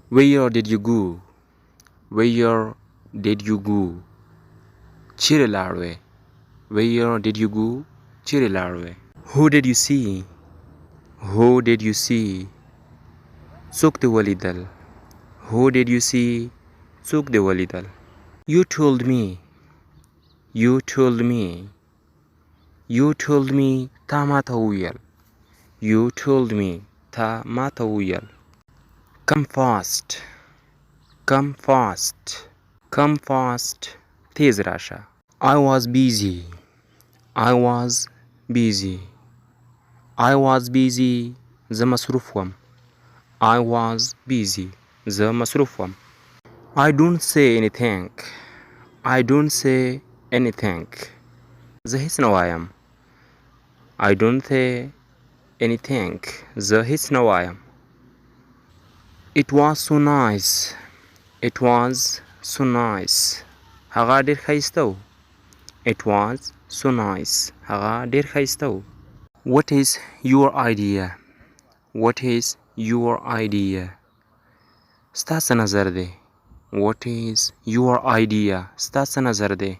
Where did you go? Where did you go? چیرې لاړوې؟ Where did you go? چیرې لاړوې؟ Who did you see? Who did you see? څوک دې ولیدل؟ Who did you see? څوک دې ولیدل؟ You told me. You told me. You told me. تا ماته وویل. You told me. تا ماته وویل. Come fast. Come fast. Come fast. تیز راشه. I was busy. I was busy. I was busy. زه مصروف وم. I was busy. زه مصروف وم. I don't say anything. I don't say anything. زه هیڅ نه وایم. I don't say anything. زه هیڅ نه وایم. It was so nice. It was so nice. هغه ډېر ښایسته و. It was so nice. هغه ډېر ښایسته و. What is your idea? What is your idea? ستا څه نظر دی؟ What is your idea? ستا څه نظر دی؟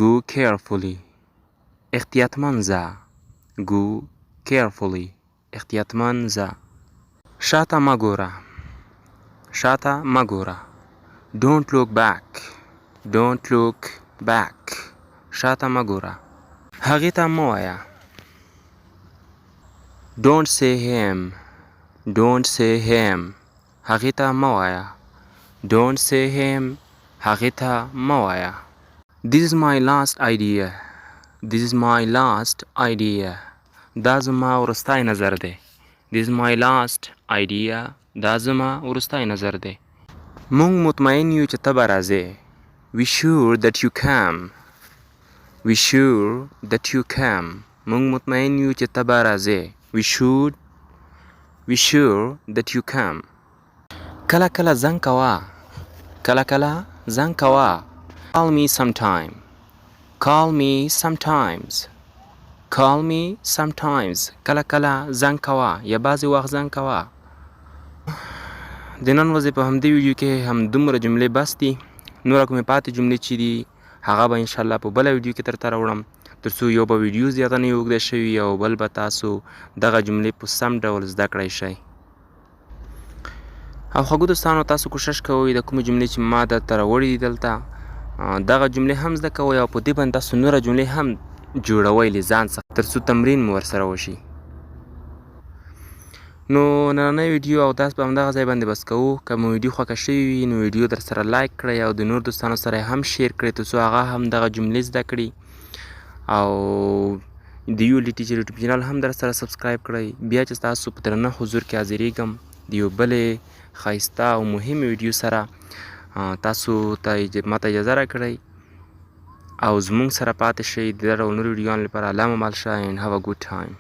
Go carefully. احتیاطمن ځه. Go carefully. احتیاطمن ځه. شاته مه ګوره. شاته مه ګوره. Don't look back. Don't look back. شاته مه ګوره. هغې ته مه وایه. Don't say him. Don't say him. هغې ته مه وایه. Don't say him. هغې ته مه وایه. This is my last idea. This is my last idea. دا زما وروستی نظر دی. This is my last idea. دا زما وروستی نظر دی. موږ مطمئن یو چې ته به راځې. We sure that you come. We sure that you come. موږ مطمئن یو چې ته به راځې. We sure that you come. کله کله زنګ کوه. کله کله زنګ کوه. Call me sometime. Call me sometimes. Call me sometimes. کله کله زنګ کوه یا بعضې وخت زنګ کوه. د نن ورځې په همدې ویډیو کې هم دومره جملې بس دي. نوره کومې پاتې جملې چې دي هغه به انشاءالله په بله ویډیو کې درته راوړم تر څو یو به ویډیو زیاته نه وي اوږده شوي او بل به تاسو دغه جملې په سم ډول زده کړی شئ. او خوږو دوستانو تاسو کوشش کوئ د کومې جملې چې ما درته راوړي دي دلته دغه جملې هم زده کوئ او په دې باندې تاسو نوره جملې هم جوړوئ له ځان څخه تر څو تمرین مو ورسره وشي. نو نننۍ ویډیو او داس په همدغه ځای باندې بس کوو. که مو ویډیو خوښه شوې وي نو ویډیو در سره لایک کړئ او د نور دوستانو سره هم شیر کړئ تر څو هغه هم دغه جملې زده کړي او د ULD ټیچر یوټیوب چینل هم در سره سبسکرایب کړئ. بیا چې تاسو په درنه حضور کې حاضرېږم د یو بلې ښایسته او مهمې ویډیو سره تاسو ته ماته اجازه راکړئ او زموږ سره پاتې شئ د ډول نورو ویډیوانو لپاره. الله مو مل شه and have a good time.